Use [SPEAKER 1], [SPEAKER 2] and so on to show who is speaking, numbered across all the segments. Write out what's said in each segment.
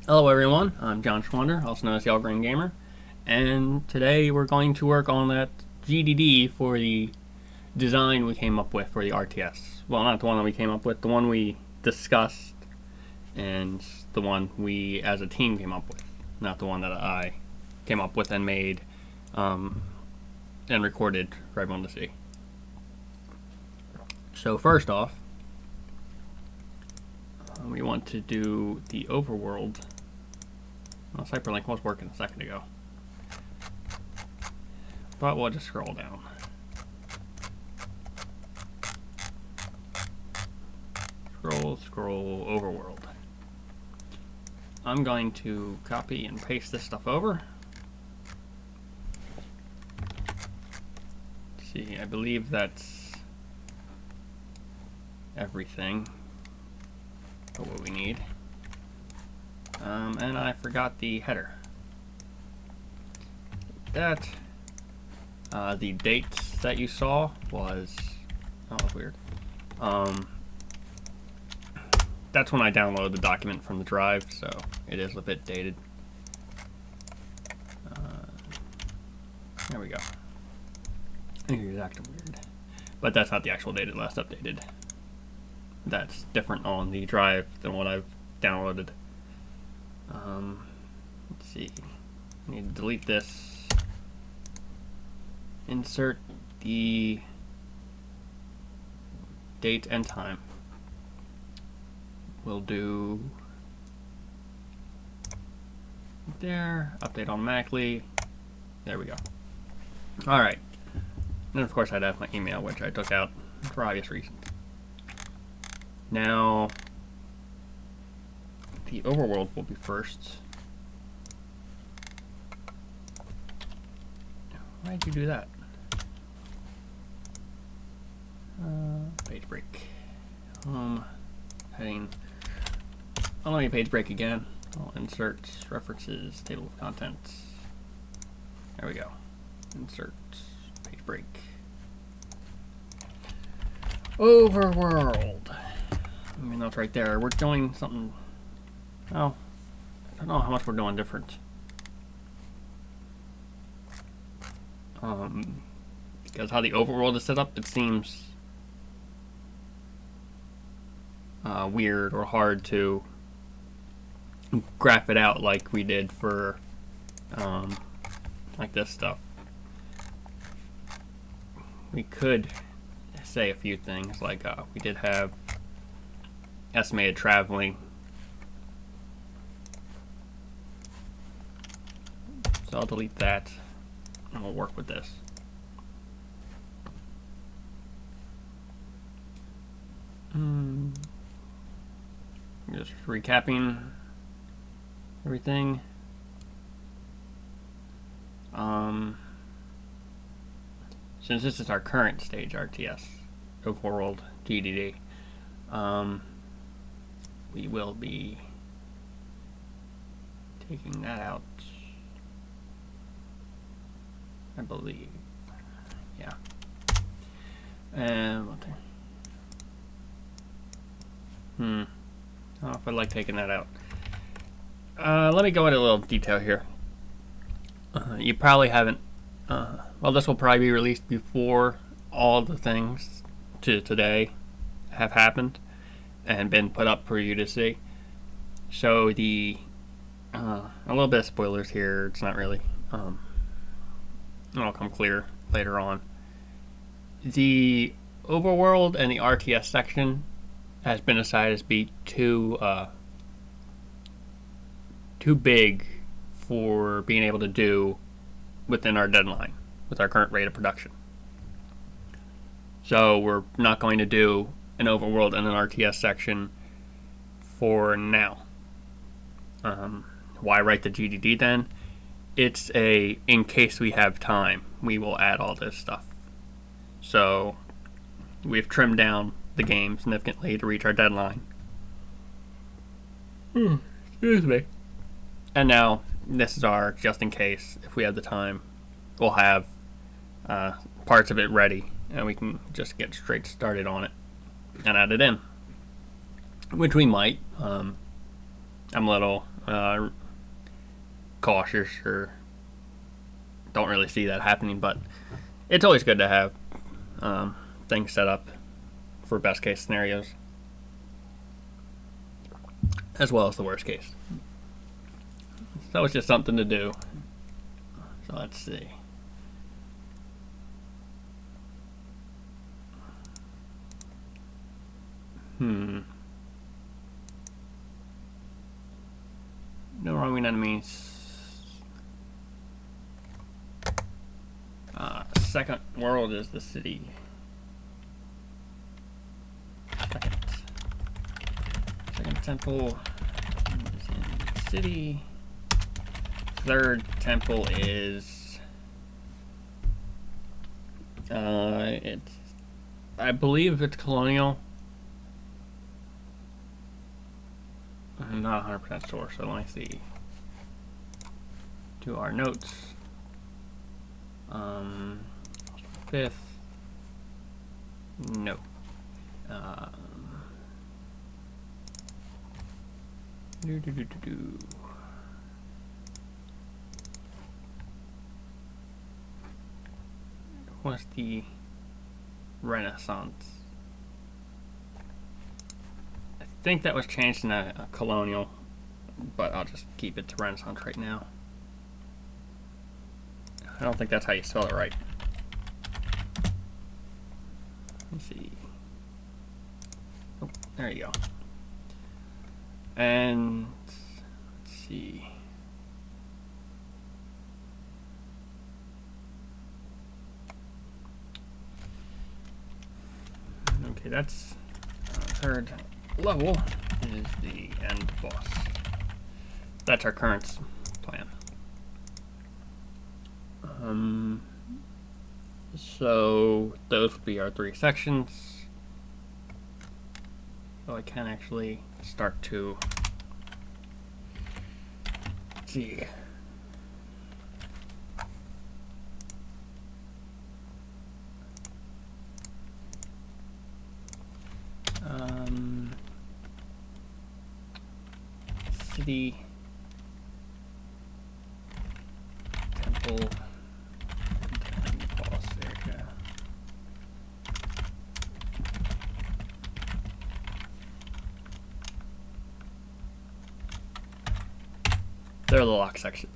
[SPEAKER 1] Hello everyone, I'm John Schwander, also known as the All Green Gamer, and today we're going to work on that GDD for the design we came up with for the RTS. Well, not the one that we came up with, the one we discussed, and the one we as a team came up with, not the one that I came up with and made and recorded for everyone to see. So first off, we want to do the Overworld. Well, Hyperlink was working a second ago, but we'll just scroll down. Scroll, Overworld. I'm going to copy and paste this stuff over. Let's see, I believe that's everything for what we need. And I forgot the header. That the dates that you saw was that's weird. That's when I downloaded the document from the drive, so it is a bit dated. There we go. It's acting weird, but that's not the actual date it last updated. That's different on the drive than what I've downloaded. Let's see. I need to delete this. Insert the date and time. We'll do there. Update automatically. There we go. All right. And of course, I'd have my email, which I took out for obvious reasons. Now, the Overworld will be first. Why did you do that? Page break. Heading. I'll let me page break again. I'll insert references, table of contents. There we go. Insert page break. Overworld. I mean, that's right there. We're doing something. Oh, I don't know how much we're doing different. Because how the overworld is set up, it seems weird or hard to graph it out like we did for like this stuff. We could say a few things like we did have estimated traveling. So I'll delete that and we'll work with this. Just recapping everything. Since this is our current stage RTS, Overworld GDD, we will be taking that out, I believe. Yeah. And I don't know if I like taking that out. Let me go into a little detail here. You probably haven't. Well, this will probably be released before all the things to today have happened and been put up for you to see. So the a little bit of spoilers here. It's not really. It'll come clear later on. The Overworld and the RTS section has been decided to be too big for being able to do within our deadline with our current rate of production. So we're not going to do an Overworld and an RTS section for now. Why write the GDD then? It's in case we have time, we will add all this stuff. So we've trimmed down the game significantly to reach our deadline. Excuse me. And now this is our just in case. If we have the time, we'll have parts of it ready, and we can just get straight started on it and add it in, which we might. I'm a little cautious, or don't really see that happening, but it's always good to have things set up for best case scenarios as well as the worst case. So it's just something to do. So let's see. No roaming enemies. Second world is the city. Second temple is in the city. Third temple is it's, I believe it's colonial. I'm not 100% sure, so let me see. To our notes. Fifth. No. What's the Renaissance? I think that was changed in a colonial, but I'll just keep it to Renaissance right now. I don't think that's how you spell it right. Let's see. Oh, there you go. And let's see. Okay, that's third level is the end boss. That's our current plan. So those would be our 3 sections. So I can actually start to see. City, temple, and boss area. They're the lock sections.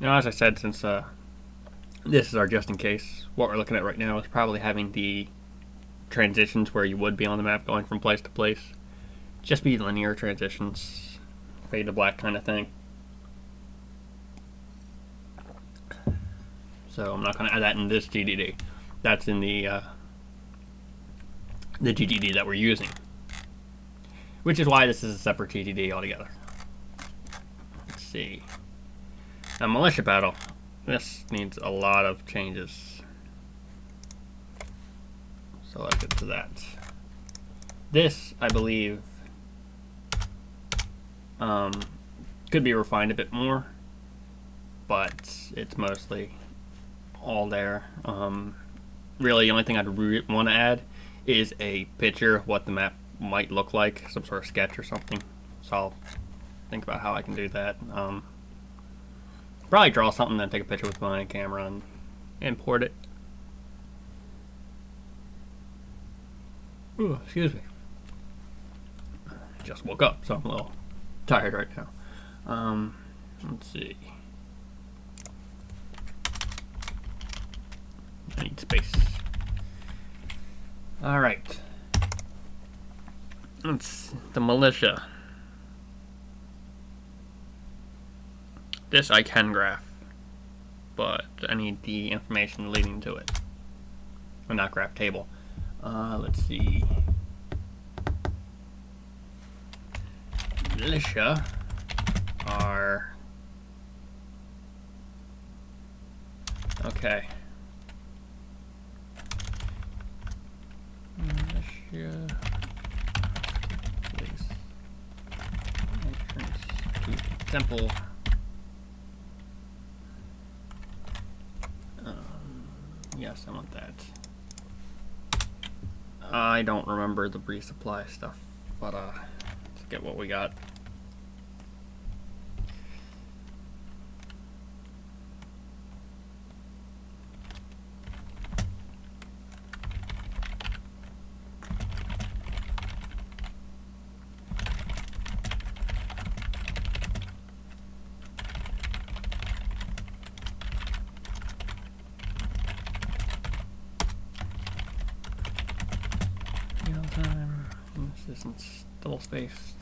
[SPEAKER 1] Now, as I said, since this is our just in case, what we're looking at right now is probably having the transitions where you would be on the map going from place to place just be linear transitions, fade to black kind of thing. So I'm not going to add that in this GDD. That's in the GDD that we're using, which is why this is a separate GDD altogether. Let's see. Now, militia battle. This needs a lot of changes. So let's get to that. This, I believe, could be refined a bit more, but it's mostly all there. Really, the only thing I'd want to add is a picture of what the map might look like, some sort of sketch or something. So I'll think about how I can do that. Probably draw something, then take a picture with my camera and import it. Ooh, excuse me. Just woke up, so I'm a little tired right now. Let's see. I need space. Alright. It's the militia. This I can graph, but I need the information leading to it. Or not graph, table. Let's see. Militia are... Okay. militia. Please. Entrance to the temple. Yes, I want that. I don't remember the resupply stuff, but let's get what we got. Time. This isn't double spaced.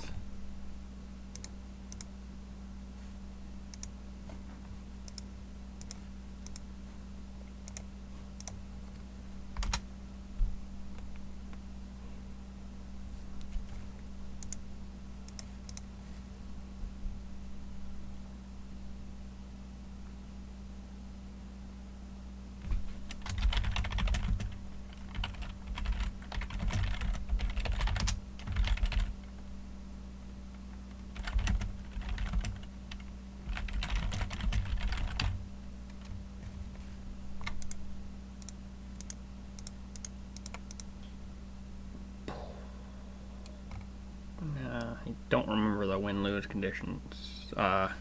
[SPEAKER 1] I don't remember the win-lose conditions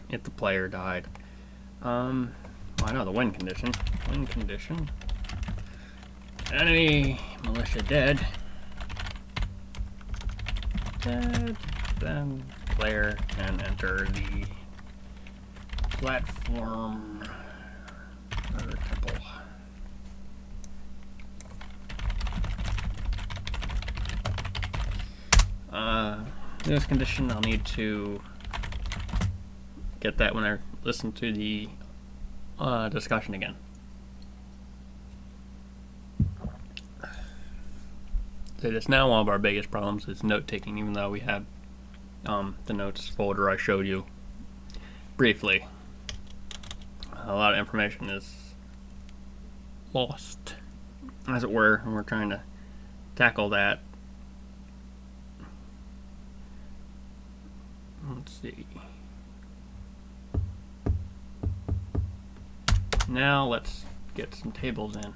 [SPEAKER 1] if the player died. Well, I know the win condition. Win condition. Enemy militia dead. Dead. Then player can enter the platform or temple. This condition, I'll need to get that when I listen to the discussion again. So that's now one of our biggest problems is note taking, even though we have the notes folder I showed you briefly. A lot of information is lost, as it were, and we're trying to tackle that. Let's see. Now let's get some tables in.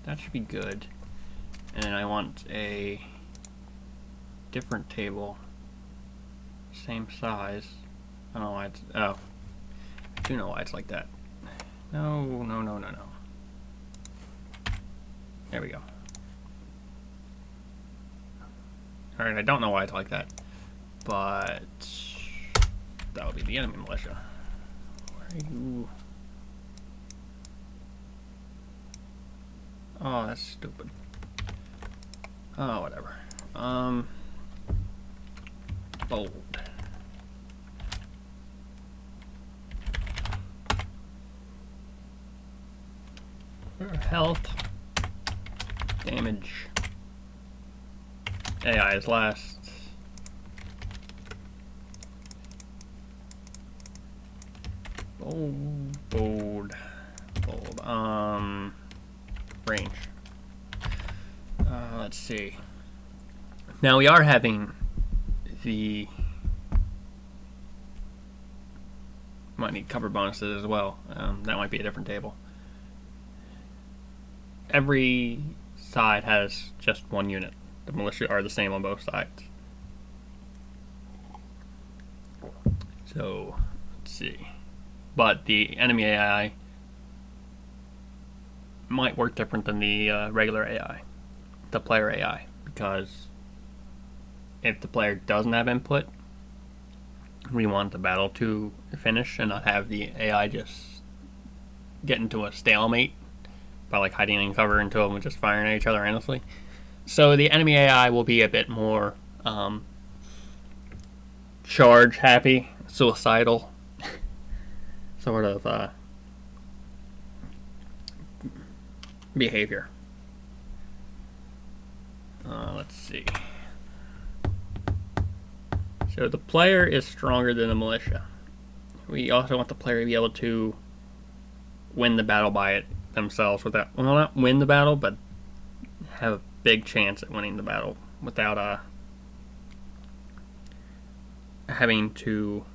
[SPEAKER 1] That should be good. And I want a different table, same size. I don't know why it's, oh, I do know why it's like that. No. There we go. Alright, I don't know why it's like that, but that would be the enemy militia. Where are you? Oh, that's stupid. Oh, whatever. Bold. Health. Damage. AI is last. Bold. Range. Let's see. Now we are having the might need cover bonuses as well. That might be a different table. Every side has just one unit. The militia are the same on both sides. So, let's see. But the enemy AI might work different than the regular AI, the player AI, because if the player doesn't have input, we want the battle to finish and not have the AI just get into a stalemate by like hiding in cover until we're just firing at each other endlessly. So the enemy AI will be a bit more charge happy, suicidal sort of behavior. Let's see. So the player is stronger than the militia. We also want the player to be able to win the battle by themselves without, well, not win the battle, but have a big chance at winning the battle without having to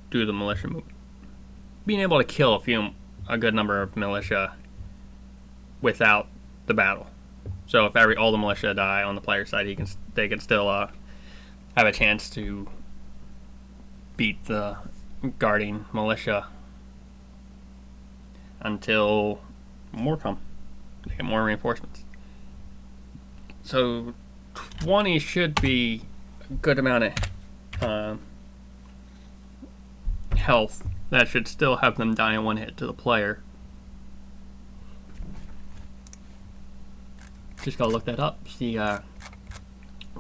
[SPEAKER 1] do the militia move. Being able to kill a good number of militia without the battle. So if all the militia die on the player side, they can still have a chance to beat the guarding militia until more come. They get more reinforcements. So 20 should be a good amount of health. That should still have them die in one hit to the player. Just gotta look that up, see what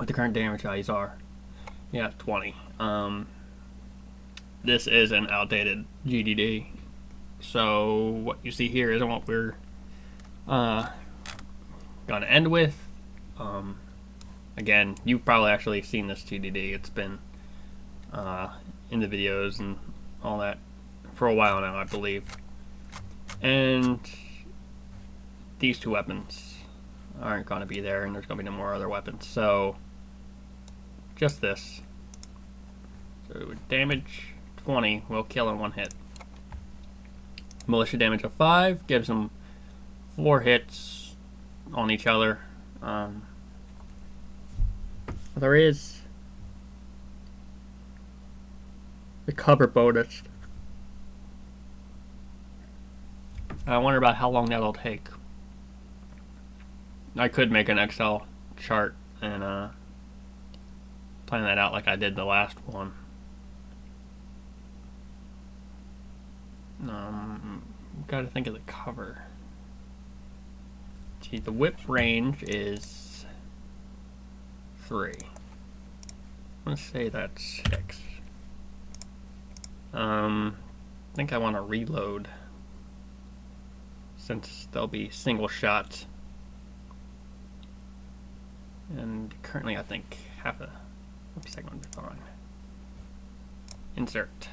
[SPEAKER 1] the current damage values are. Yeah, 20. This is an outdated GDD, so what you see here isn't what we're gonna end with. Again, you've probably actually seen this GDD. It's been in the videos and all that for a while now, I believe. And these two weapons aren't going to be there, and there's going to be no more other weapons. So just this. So damage 20 will kill in one hit. Militia damage of 5 gives them 4 hits on each other. There is the cover bonus. I wonder about how long that'll take. I could make an Excel chart and plan that out like I did the last one. Gotta think of the cover. See, the whip range is 3. I'm gonna say that's 6. I think I want to reload since there'll be single shots. And currently I think half a second would be fine. Insert.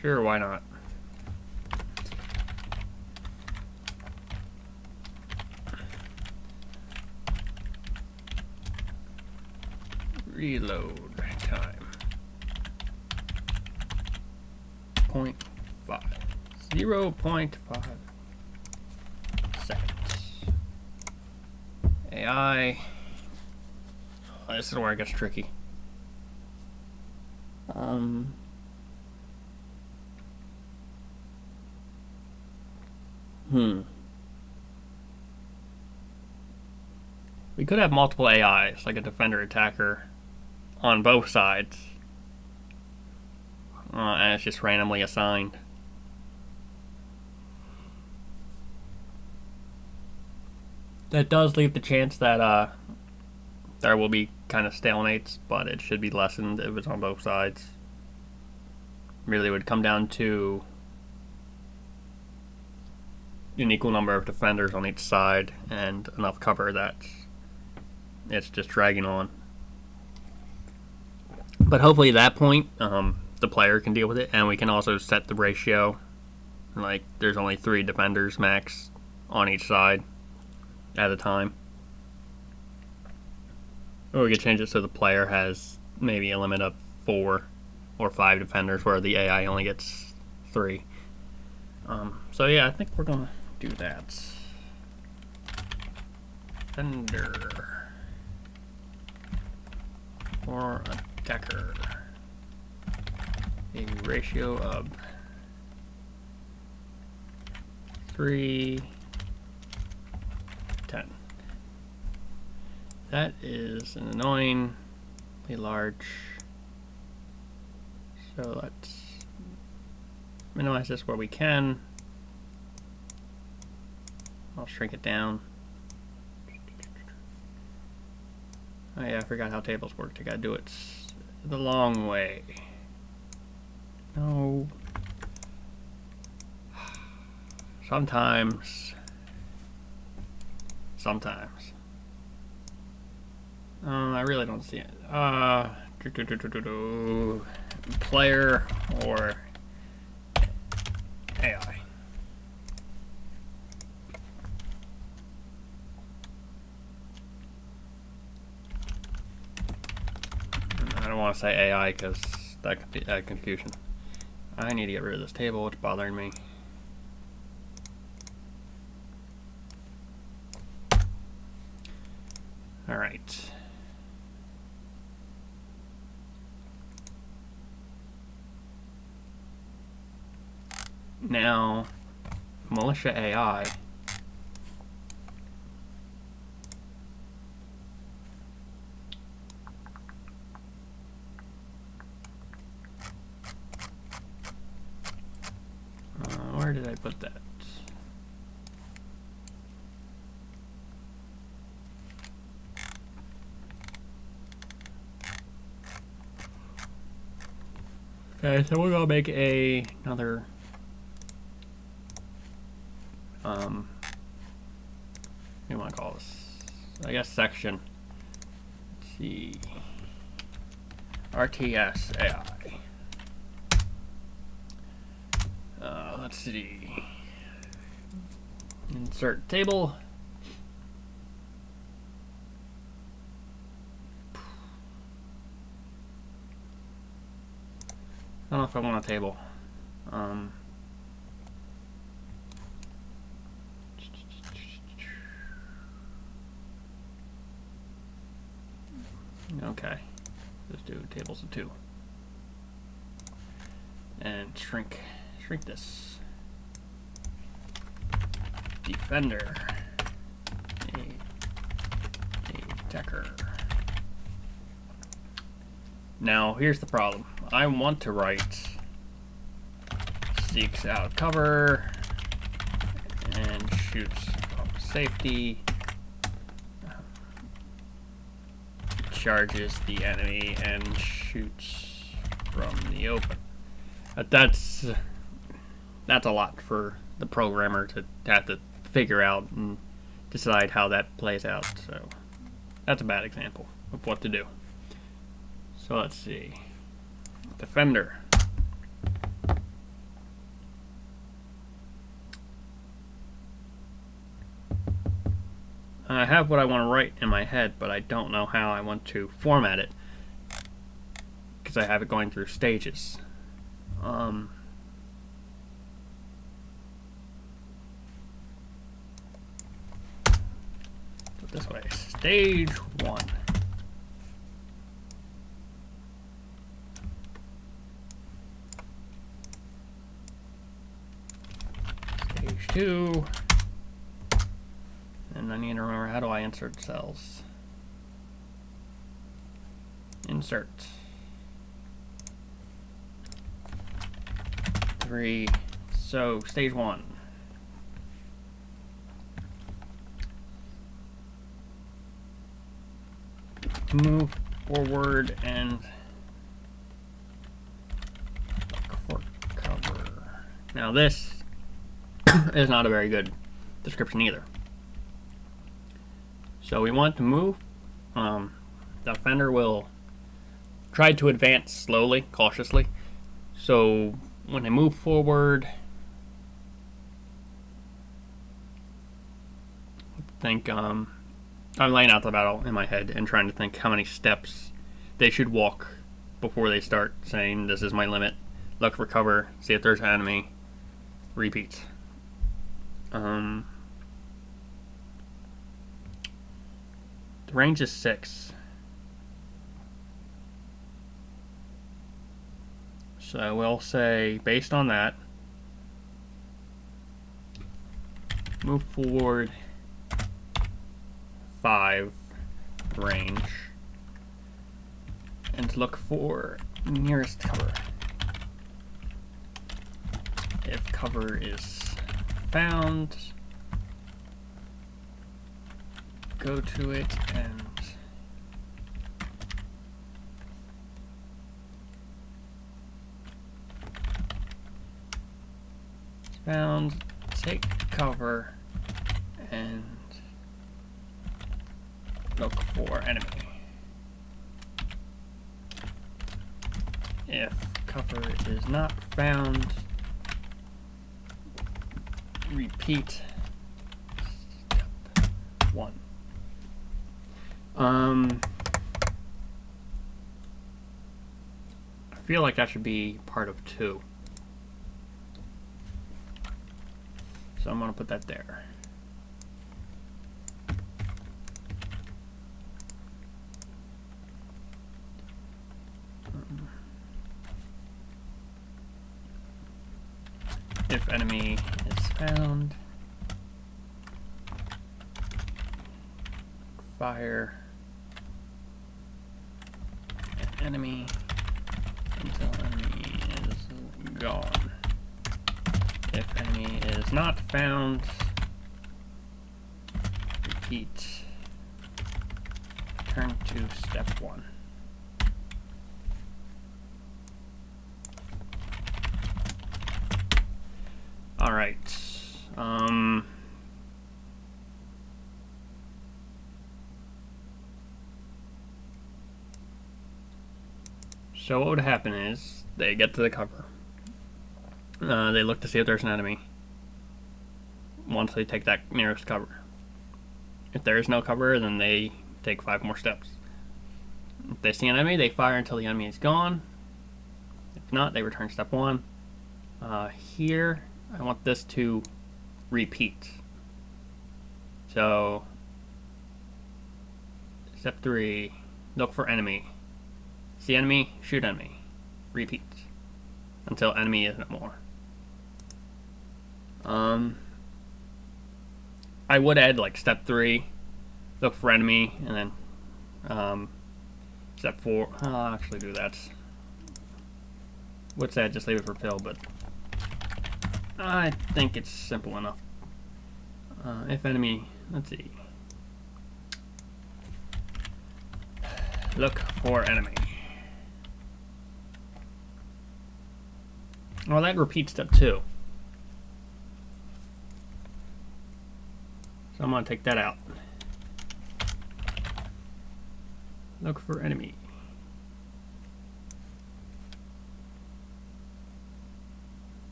[SPEAKER 1] Sure, why not? Reload time. 0.5. 0.5 seconds. AI. Oh, this is where it gets tricky. We could have multiple AIs, like a defender attacker, on both sides. And it's just randomly assigned. That does leave the chance that there will be kind of stalemates, but it should be lessened if it's on both sides. Really would come down to an equal number of defenders on each side and enough cover that it's just dragging on. But hopefully at that point, the player can deal with it, and we can also set the ratio. Like, there's only 3 defenders max on each side at a time. Or we could change it so the player has maybe a limit of 4 or 5 defenders, where the AI only gets 3. So yeah, I think we're gonna do that. Defender or attacker. A ratio of 3:10. That is an annoyingly large. So let's minimize this where we can. I'll shrink it down. Oh yeah, I forgot how tables worked. I gotta do it the long way. No. Sometimes. I really don't see it. Player or want to say AI because that could be confusion. I need to get rid of this table. It's bothering me. All right. Now, militia AI. Where did I put that? Okay, so we're gonna make another what do you want to call this? I guess section. Let's see. RTS AI. Let's see. Insert table. I don't know if I want a table. Okay, let's do tables of 2. And shrink this. Defender. Attacker. Now, here's the problem. I want to write seeks out cover and shoots from safety. Charges the enemy and shoots from the open. That's a lot for the programmer to have to figure out and decide how that plays out. So that's a bad example of what to do. So let's see. Defender. I have what I want to write in my head, but I don't know how I want to format it because I have it going through stages. Put this way. Stage 1. Stage 2. And I need to remember, how do I insert cells? Insert. 3. So, stage 1. Move forward and look for cover. Now this is not a very good description either. So we want to move. The defender will try to advance slowly, cautiously. So when I move forward, think I'm laying out the battle in my head and trying to think how many steps they should walk before they start saying, this is my limit. Look for cover, see if there's an enemy, repeat. The range is 6. So we'll say, based on that, move forward 5 range and look for nearest cover. If cover is found, go to it and found, take cover and look for enemy. If cover is not found, repeat step 1. feel like that should be part of 2. So I'm going to put that there. If enemy is found, fire an enemy until enemy is gone. If enemy is not found, repeat, turn to step 1. All right. So what would happen is they get to the cover. They look to see if there's an enemy. Once they take that nearest cover. If there is no cover, then they take 5 more steps. If they see an enemy, they fire until the enemy is gone. If not, they return step 1. Here, I want this to repeat. So, step 3, look for enemy. See enemy, shoot enemy. Repeat. Until enemy is no more. I would add like step 3, look for enemy, and then step 4, I'll actually do that. Would say I'd just leave it for Phil, but I think it's simple enough. If enemy, let's see. Look for enemy. Well, that repeats step 2. So I'm going to take that out. Look for enemy.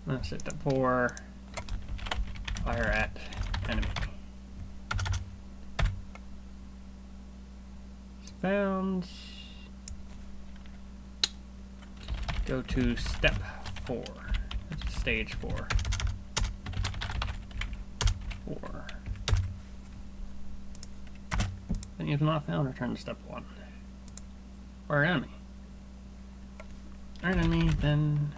[SPEAKER 1] Let's hit the 4. Fire at enemy. It's found. Go to step 4. That's stage 4. 4. Then if not found, return to step 1. Or enemy. Or enemy, then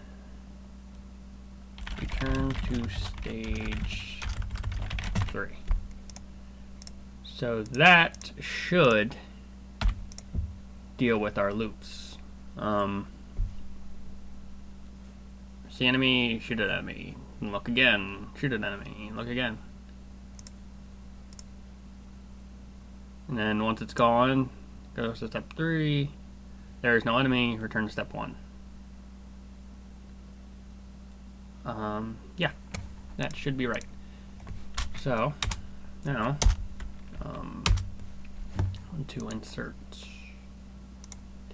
[SPEAKER 1] return to stage 3. So that should deal with our loops. See enemy, shoot at enemy. Look again, shoot at enemy, look again. And then once it's gone, goes to step 3. There is no enemy, return to step 1. Yeah, that should be right. So, now, want to insert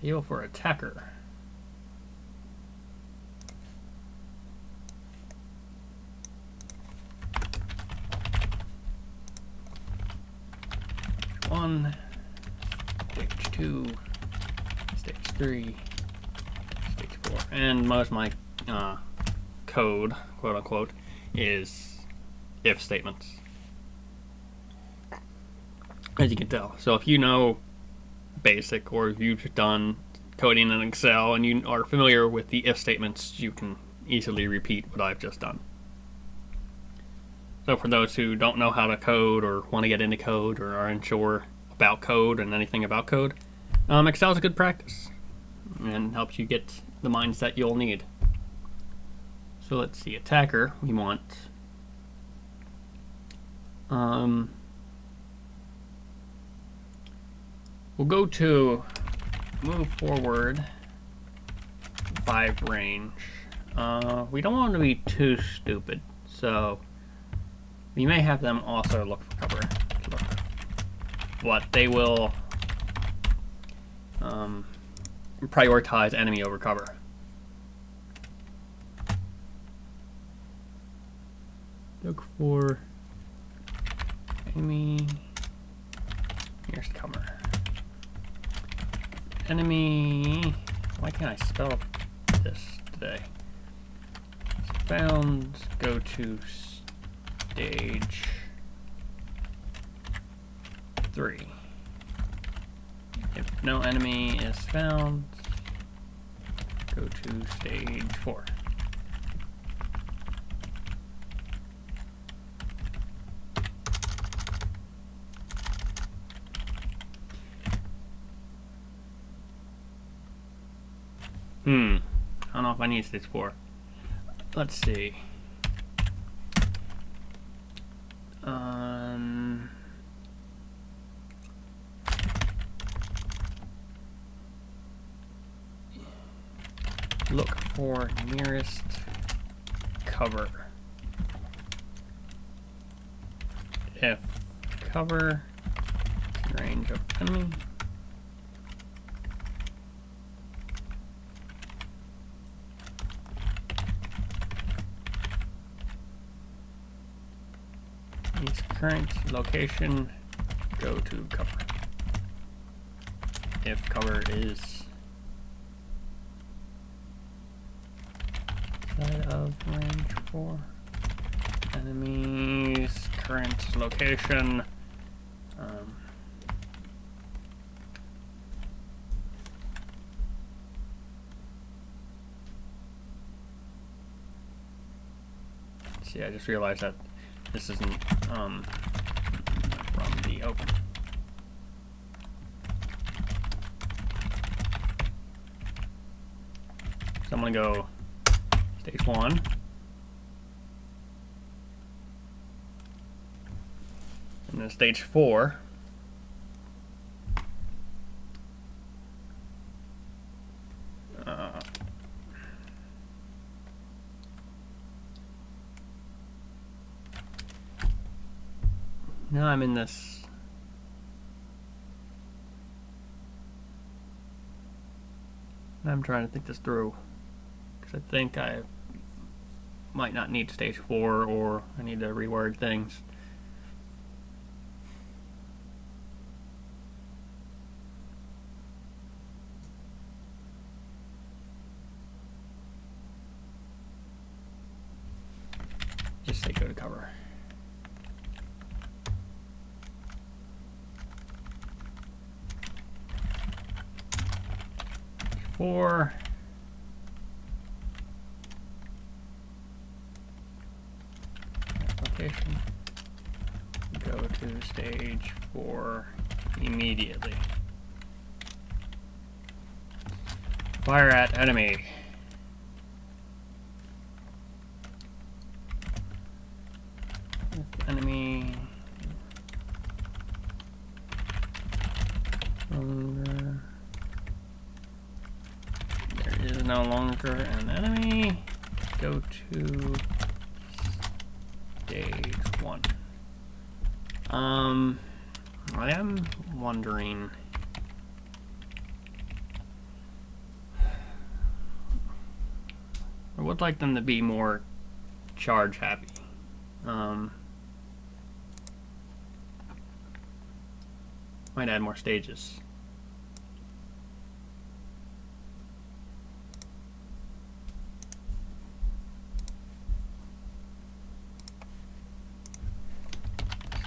[SPEAKER 1] table for attacker. One, stage 2, stage 3, stage 4, and most of my code, quote unquote, is if statements, as you can tell. So if you know BASIC, or if you've done coding in Excel and you are familiar with the if statements, you can easily repeat what I've just done. So for those who don't know how to code, or want to get into code, or are unsure about code and anything about code, Excel is a good practice and helps you get the mindset you'll need. So let's see, attacker, we want we'll go to move forward 5 range. We don't want to be too stupid, so we may have them also look for cover. But they will prioritize enemy over cover. Look for enemy nearest cover. Enemy. Why can't I spell this today? Found. Go to stage 3. If no enemy is found, go to stage 4. I don't know if I need stage 4. Let's see. Look for nearest cover. If cover range of enemy, its current location, go to cover. If cover is outside of range 4, enemy's current location, see, I just realized that this isn't from the open. So I'm gonna go stage 1. And then stage 4. Now I'm in this. I'm trying to think this through, because I think I might not need stage 4, or I need to reword things. Just say go to cover. Four. Application. Go to stage 4 immediately. Fire at enemy. If enemy longer. There is no longer an enemy. Go to stage 1. I am wondering. I would like them to be more charge happy. Might add more stages.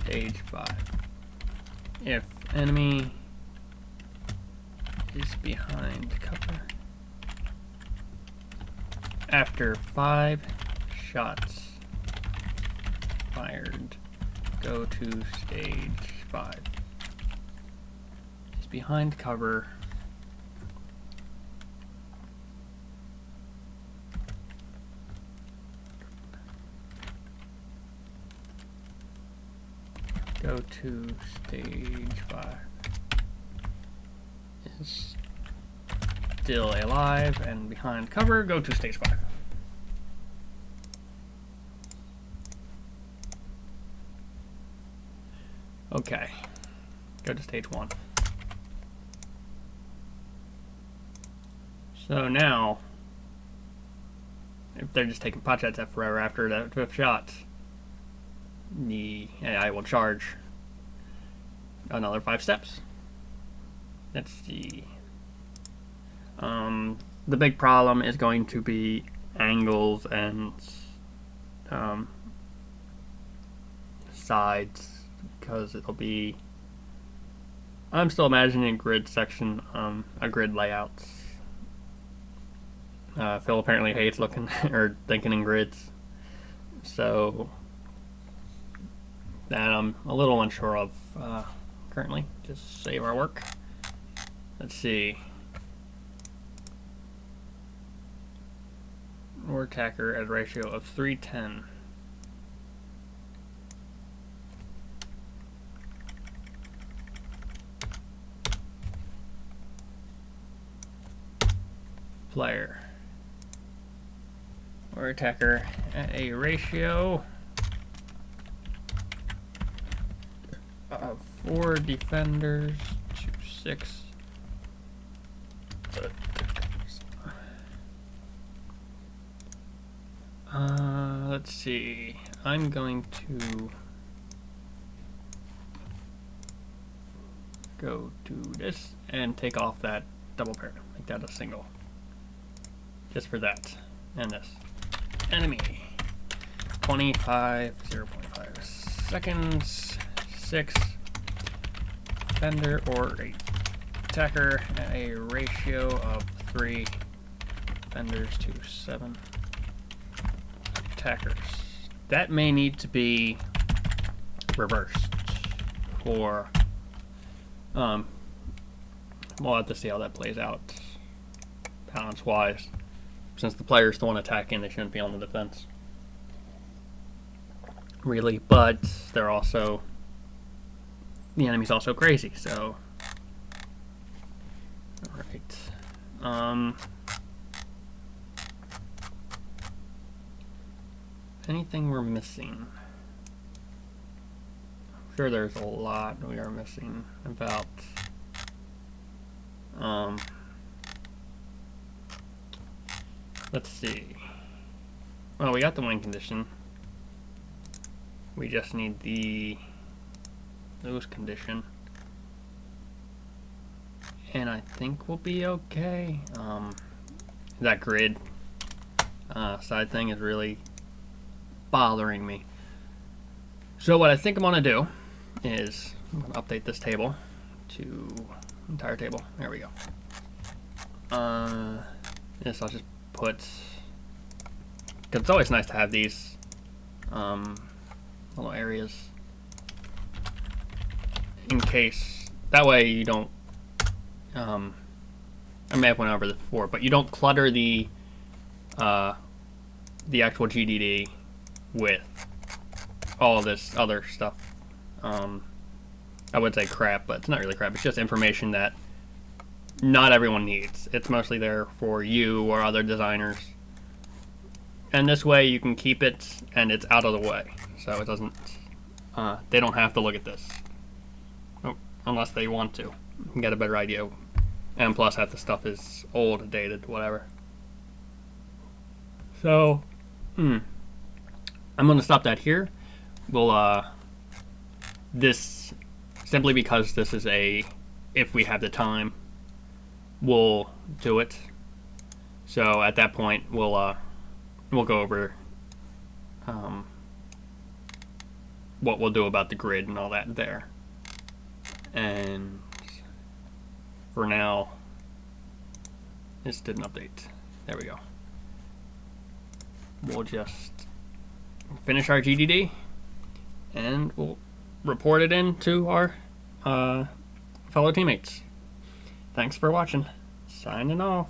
[SPEAKER 1] Stage 5. If enemy is behind cover, after 5 shots fired, go to stage 5. Is behind cover. Go to stage 5. Is still alive and behind cover. Go to stage 5. Okay. Go to stage 1. So now, if they're just taking pot shots at forever after that 5th shot, the AI will charge another 5 steps. That's the big problem is going to be angles and sides, because it'll be, I'm still imagining a grid section, a grid layout. Phil apparently hates looking or thinking in grids, so that I'm a little unsure of currently. Just save our work. Let's see. Or attacker at a ratio of 3:10. Player. Or attacker at a ratio of 4 defenders to 6 let's see. I'm going to go to this and take off that double pair. Make that a single. Just for that. And this. Enemy. 25, 0.5 seconds. 6. Defender or a attacker at a ratio of 3 defenders to 7 attackers. That may need to be reversed for we'll have to see how that plays out balance wise. Since the player's the one attacking, they shouldn't be on the defense. Really, but they're also, the enemy's also crazy, so alright. Anything we're missing? I'm sure there's a lot we are missing about let's see. Well, we got the win condition. We just need the lose condition. And I think we'll be okay. That grid side thing is really bothering me. So what I think I'm gonna do is I'm gonna update this table to entire table. There we go. Yes, I'll just put, because it's always nice to have these little areas in case, that way you don't I may have went over this before, but you don't clutter the actual GDD with all this other stuff. I would say crap, but it's not really crap. It's just information that not everyone needs. It's mostly there for you or other designers. And this way you can keep it and it's out of the way. So it doesn't, they don't have to look at this. Unless they want to. Get a better idea. And plus half the stuff is old, dated, whatever. So, I'm going to stop that here. We'll, this, simply because this is a, if we have the time, we'll do it. So at that point, we'll go over what we'll do about the grid and all that there. And for now, this didn't update. There we go. We'll just finish our GDD and we'll report it in to our fellow teammates. Thanks for watching. Signing off.